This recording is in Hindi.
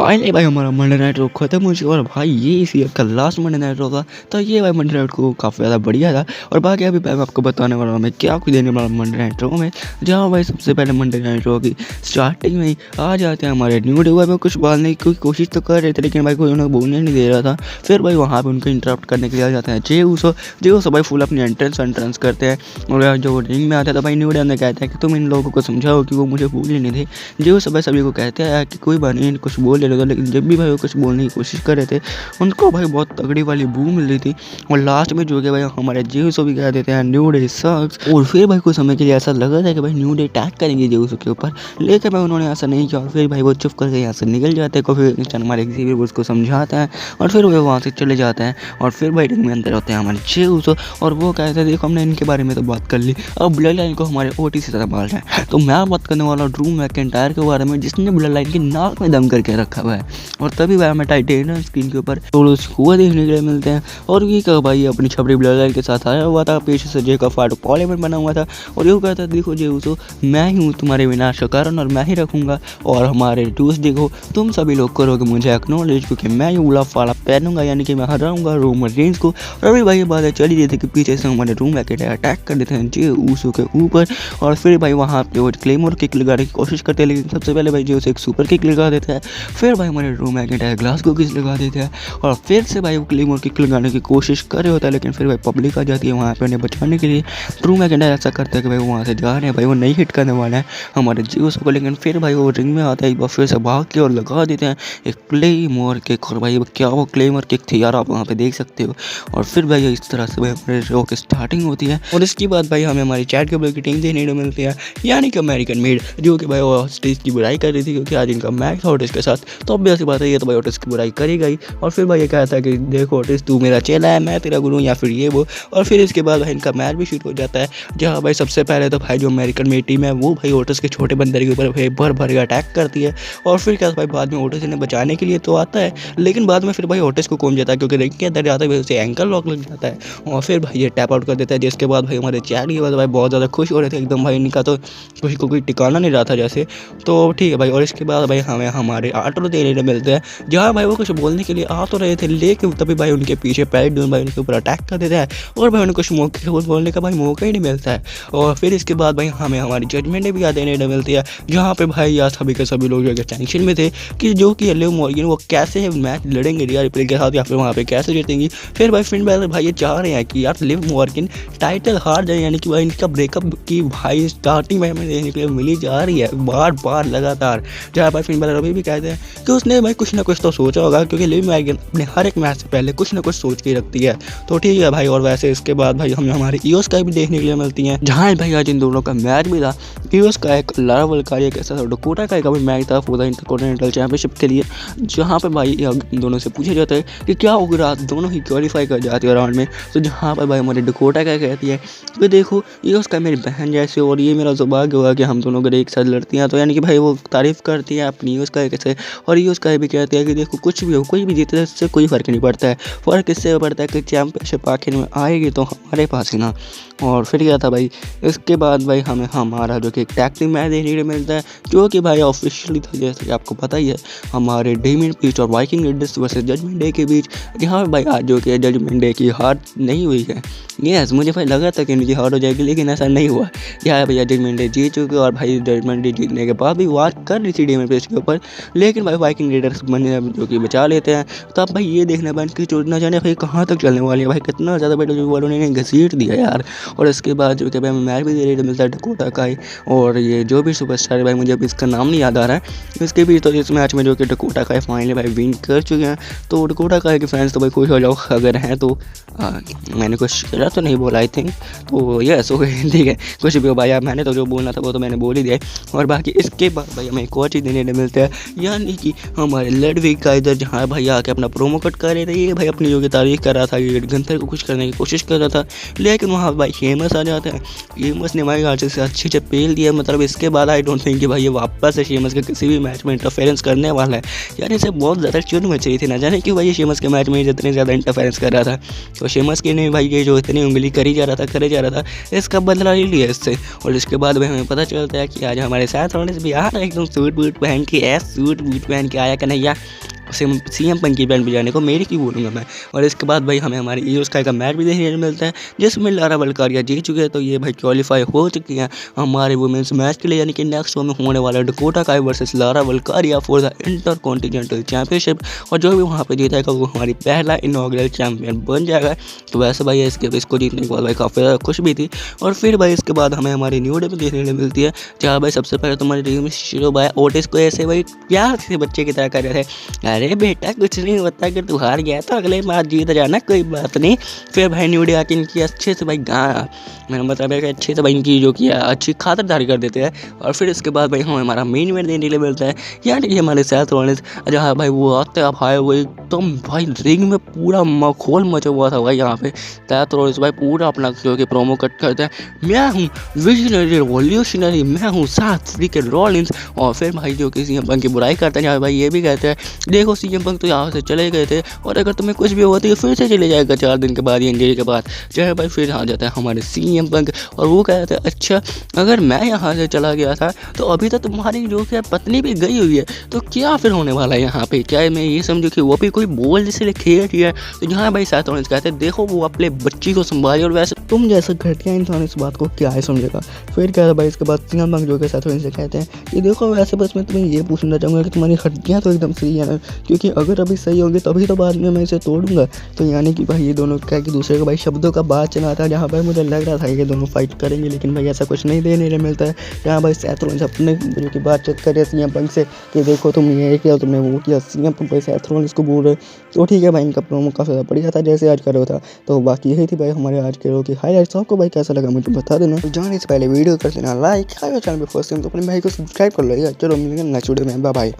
फाइनली भाई हमारा मंडे नाइट रो खत्म हो चुका और भाई ये इसी का लास्ट मंडे नाइट रो था। तो ये भाई मंडे नाइट को काफ़ी ज़्यादा बढ़िया था। और बाकी अभी मैं आपको बताने वाला हूँ मैं क्या कुछ देने वाला मंडे नाइट रो में। जहाँ भाई सबसे पहले मंडे नाइट रो की स्टार्टिंग में ही आ जाते हैं हमारे न्यू डे। में कुछ बोलने की कोशिश तो कर रहे थे लेकिन भाई कोई उन्हें बोलने नहीं दे रहा था। फिर भाई वहाँ पर उनको इंटरप्ट करने के लिए आ जाते हैं जे उसो भाई फुल अपनी एंट्रेंस करते हैं। और जो रिंग में आता है तो भाई न्यू डे अंदर कहते हैं कि तुम इन लोगों को समझाओ कि वो मुझे भूल ही नहीं थे। जे उस भाई सभी को कहते हैं कि कोई बात नहीं कुछ बोल ले रहे थे, लेकिन जब भी भाई वो कुछ बोलने की कोशिश कर रहे थे उनको भाई बहुत तगड़ी वाली बू मिल रही थी। और लास्ट में जो कि भाई हमारे जेऊसो भी कह देते हैं न्यू डे सक्स। और फिर भाई कुछ समय के लिए ऐसा लगा था कि भाई न्यू डे अटैक करेंगे जेऊसो के ऊपर, लेकिन भाई उन्होंने ऐसा नहीं किया। और फिर भाई वो चुप करके यहाँ से निकल जाते हैं। फिर हमारे एक्सेवियर उसको समझाता है और फिर वो वहाँ से चले जाते हैं। और फिर भाई रिंग में अंदर होते हैं हमारे जेऊसो और वो कहते हैं देखो हमने इनके बारे में तो बात कर ली, अब ब्लड लाइन को हमारे ओटी से संभाल रहे हैं। तो मैं बात करने वाला ड्रू मैकिंटायर के बारे में जिसने ब्लड लाइन की नाक में दम करके रखा हुआ है। और तभी भाई हमें टाइटेनियम स्क्रीन के ऊपर थोड़ा कुआ देखने के लिए मिलते हैं। और ये क्या भाई अपनी छपरी ब्लड लाइन के साथ आया हुआ था, पीछे से जे का फाटो पॉलीमेंट बना हुआ था और यूँ कहता देखो जेऊसो मैं ही हूँ तुम्हारे विनाश का कारण और मैं ही रखूँगा। और हमारे टूस देखो तुम सभी लोग करोगे मुझे एक्नॉलेज क्योंकि मैं ही उला फाड़ा पहनूंगा, यानी कि मैं हराऊंगा रोमन रेंज को। और अभी भाई ये बात चली रही थी कि पीछे से हमारे रूम अटैक कर देते हैं जेऊसो के ऊपर। और फिर भाई वहाँ पे वो क्लेमोर किक लगाने की कोशिश करते हैं, लेकिन सबसे पहले भाई जेऊसो एक सुपर किक लगा देता है। फिर भाई हमारे रूम ग्लास को किस लगा देते हैं और फिर से भाई वो क्लेमोर किक लगाने की कोशिश कर रहे होता है, लेकिन फिर भाई पब्लिक आ जाती है वहाँ पे उन्हें बचाने के लिए। रूम ऐसा करता है कि भाई वो वहाँ से जा रहे हैं, भाई वो नहीं हिट करने वाला है हमारे जेऊसो को। लेकिन फिर भाई वो रिंग में आता है एक बार फिर से भाग के और लगा देते हैं एक क्लेमोर किक। और भाई क्या वो क्लेमोर किक थी यार, आप वहाँ पे देख सकते हो। और फिर भाई इस तरह से भाई हमारे शो की स्टार्टिंग होती है। और इसके बाद भाई हमें हमारी चैट के की टीम देखने को मिलती है, यानी कि अमेरिकन मेड, जो कि भाई वो स्टेज की बुराई कर रही थी क्योंकि आज इनका मैच था ओटिस के साथ। तो अब ऐसी बात है ये तो भाई ओटिस की बुराई करेगा ही। और फिर भाई ये कहता है कि देखो ओटिस तू मेरा चेला है, मैं तेरा गुरु या फिर ये वो। और फिर इसके बाद भाई इनका मैच भी शुरू हो जाता है, जहाँ भाई सबसे पहले तो भाई जो अमेरिकन मेड टीम है वो भाई ओटिस के छोटे बंदर के ऊपर भाई भर के अटैक करती है। और फिर क्या भाई बाद में ओटिस इन्हें बचाने के लिए तो आता है, लेकिन बाद में फिर भाई ओटिस को कौन जाता है क्योंकि रिंग के अंदर जाता है भाई उसे एंकल लॉक लग जाता है। और फिर भाई ये टैप आउट कर देता है, जिसके बाद भाई हमारे चैट के बाद भाई बहुत ज़्यादा खुश हो रहे थे एकदम, भाई इनका तो खुशी को कोई ठिकाना नहीं रहा था जैसे। तो ठीक है भाई। और इसके बाद भाई हमें हमारे आटो देखने मिलते हैं, जहाँ भाई वो कुछ बोलने के लिए आ तो रहे थे, लेकिन तभी भाई उनके पीछे पैड भाई उनके ऊपर अटैक कर देता है और भाई उन्हें कुछ मौके बोलने का भाई मौका ही नहीं मिलता है। और फिर इसके बाद भाई हमें हमारी जजमेंट भी याद देने मिलती है, जहाँ पे भाई यार सभी के सभी लोग जो टेंशन में थे कि जो कि लिव मॉर्गन वो कैसे मैच लड़ेंगे रिया रिप्ले के साथ या फिर वहाँ पे कैसे जीतेंगी। फिर भाई फिन बैलर भाई ये चाह रहे हैं कि यार लिव मॉर्गन टाइटल हार जाए, यानी कि भाई इनका ब्रेकअप की भाई स्टार्टिंग में हमें देखने के लिए मिली जा रही है बार बार लगातार। जहाँ भाई फिन बैलर अभी भी कहते हैं कि उसने भाई कुछ ना कुछ तो सोचा होगा क्योंकि लिव मॉर्गन अपने हर एक मैच से पहले कुछ ना कुछ सोच के रखती है। तो ठीक है भाई। और वैसे इसके बाद भाई हमें हमारे ईओ स्काई भी देखने के लिए मिलती हैं, जहाँ भाई आज इन दोनों का मैच भी था। ईओ स्काई एक लारा वल्कारिया के साथ डकोटा का भी मैच था फॉर द इंटरकॉन्टिनेंटल चैंपियनशिप के लिए, जहाँ पर भाई इन दोनों से पूछा जाता है कि क्या होगा दोनों ही क्वालिफाई कर जाती है राउंड में। तो जहाँ पर भाई हमारे डकोटा का कहती है कि देखो ये उसका मेरी बहन जैसे और ये मेरा सौभाग्य होगा कि हम दोनों अगर एक साथ लड़ती हैं। तो यानी कि भाई वो तारीफ़ करती है अपनी उसका कैसे। और ये उसका भी कहती है कि देखो कुछ भी हो कोई भी जीते इससे कोई फ़र्क नहीं पड़ता है, फ़र्क इससे पड़ता है कि चैंपियनशिप आखिर में आएगी तो हमारे पास ही ना। और फिर क्या था भाई इसके बाद भाई हमें हमारा जो कि एक टैग टीम मैच देखने को मिलता है, जो कि भाई ऑफिशियली था जैसे कि आपको पता ही है हमारे डेमियन प्रीस्ट और Viking Raiders versus Judgment Day के बीच। यहाँ पर भाई आज जो कि जजमेंट डे की हार नहीं हुई है। यस मुझे भाई लगा था कि इनकी हार हो जाएगी लेकिन ऐसा नहीं हुआ। यहाँ भैया जजमेंट डे जीत चुके और भाई जजमेंट डे जीतने के बाद भी वार कर रही थी डेमियन प्रीस्ट के ऊपर, लेकिन भाई वाइकिंग रेडर्स बने जो कि बचा लेते हैं। तो अब भाई ये देखना बन कि चोट ना जाने भाई कहाँ तक चलने वाली है, भाई कितना ज़्यादा बैटल जो वालों ने घसीट दिया यार। और इसके बाद जो कि भाई मैच भी दे मिलता है डकोटा का ही, और ये जो भी सुपरस्टार है भाई मुझे अभी इसका नाम नहीं याद आ रहा है इसके भी। तो इस मैच में जो कि डकोटा का फाइनली भाई विन कर चुके हैं। तो डकोटा का के फैंस तो भाई खुश हो जाओ अगर हैं तो। मैंने कुछ गलत तो नहीं बोला आई थिंक, तो यस हो गई ठीक है कुछ भी हो भाई। मैंने तो जो बोलना था वो तो मैंने बोल ही दिया। और बाकी इसके बाद भाई हमें एक और चीज़ देने मिलता है, यानी कि हमारे लडविग का इधर जहाँ भाई आके अपना प्रोमो कट कर रहे थे, ये भाई अपनी जो कि तारीफ कर रहा था, ये गंथर को खुश करने की कोशिश कर रहा था, लेकिन वहाँ भाई शेमस आ जाता है। शेमस ने भाई आर्चर से अच्छे पेल दिया, मतलब इसके बाद आई डोंट थिंक कि भाई ये वापस से शेमस के किसी भी मैच में इंटरफेरेंस करने वाला है। यानी इसे बहुत ज़्यादा चुन मच रही थी, ना जाने क्यों भाई ये शेमस के मैच में जितने ज़्यादा इंटरफेरेंस कर रहा था। तो शेमस के ने भाई ये जो इतनी उंगली करी जा रहा था इसका बदला ले लिया इससे। और इसके बाद भाई हमें पता चलता है कि आज हमारे साथ रोनेस भी आ रहा है एकदम सूट बूट पहन के, सूट बूट पहन के आया कन्हैया CM पंक की बैंड बजाने को, मेरी की बोलूँगा मैं। और इसके बाद भाई हमें हमारे ईओ स्काई का मैच भी देखने को मिलता है जिसमें लारा वल्कारिया जीत चुके हैं। तो ये भाई क्वालिफाई हो चुकी हैं हमारे वुमेंस मैच के लिए, यानी कि नेक्स्ट शो में होने वाला Dakota Kai versus Lyra Valkyria for the intercontinental championship. और जो भी वहाँ पे जीतेगा वो हमारी पहला इनॉग्रल चैंपियन बन जाएगा। तो वैसे भाई इसको जीतने के बाद भाई काफ़ी ज़्यादा खुश भी थी। और फिर भाई इसके बाद हमें हमारी न्यू डे में देखने को मिलती है, जहाँ भाई सबसे पहले तुम्हारी टीम में शिरो भाई ओटिस को ऐसे भाई प्यार से बच्चे की तरह कर रहे थे, अरे बेटा कुछ नहीं होता, अगर तू हार गया तो अगले मैच जीत जाना, कोई बात नहीं। फिर भाई न्यू डे आके इनकी अच्छे से भाई मेरा मतलब है कि अच्छे से भाई इनकी जो कि अच्छी खातिरदारी कर देते हैं। और फिर इसके बाद भाई हमें हमारा मेन इवेंट देखने के लिए मिलता है, यानी कि हमारे साथ रोनेस, जहाँ भाई वो आते हैं भाई वो एकदम भाई रिंग में पूरा मखौल मचा हुआ था भाई। यहाँ पे साथ रोनेस भाई पूरा अपना जो कि प्रोमो कट करते हैं, मैं हूँ विजनरी रिवॉल्यूशनरी, मैं हूँ साथ फ्रीकन रॉलिंस। और फिर भाई जो कि CM पंक की बुराई करते हैं, भाई ये भी कहते हैं देखो CM पंक तो यहाँ से चले गए थे और अगर तुम्हें कुछ भी हुआ तो ये फिर से चले जाएगा 4 दिन के बाद, इंजरी के बाद। जो है भाई फिर आ जाता है हमारे CM पंक और वो कहते हैं अच्छा अगर मैं यहाँ से चला गया था तो अभी तो तुम्हारी जो कि पत्नी भी गई हुई है, तो क्या फिर होने वाला है यहाँ पे, क्या मैं ये समझूँ कि वो भी कोई बोल जैसे खेल रही है। तो यहाँ भाई साथ होने कहते हैं देखो वो अपने बच्ची को संभाले, और वैसे तुम जैसा घटिया इंसान इस बात को क्या है समझेगा। फिर क्या भाई इसके बाद CM पंक जो के साथ होने से कहते हैं कि देखो वैसे बस मैं तुम्हें ये पूछना चाहूँगा कि तुम्हारी हड्डियाँ तो एकदम सही है ना, क्योंकि अगर अभी सही होंगे तभी तो बाद में मैं इसे तोड़ूंगा। तो यानी कि भाई ये दोनों क्या कि दूसरे को भाई शब्दों का बात चला था, जहाँ पर मुझे लग रहा था ये दोनों फाइट करेंगे, लेकिन भाई ऐसा कुछ नहीं देने को मिलता है। यहाँ भाई सैथ रोलिंस अपने जो कि बातचीत करे CM पंक से कि देखो तुम ये किया, तुमने वो किया, CM पंक भाई सैथ रोलिंस को बोल रहे। तो ठीक है भाई इनका प्रोमो काफ़ी ज़्यादा बढ़िया था जैसे आज कर रहा था। तो बाकी यही थी भाई हमारे आज के रोल की हाईलाइट्स। आपको भाई कैसा लगा मुझे बता देना, जाने से पहले वीडियो कर देना लाइक, चैनल पर फर्स्ट टाइम तो अपने भाई को सब्सक्राइब कर लो यार। चलो मिलेंगे नेक्स्ट वीडियो में, बाय बाय।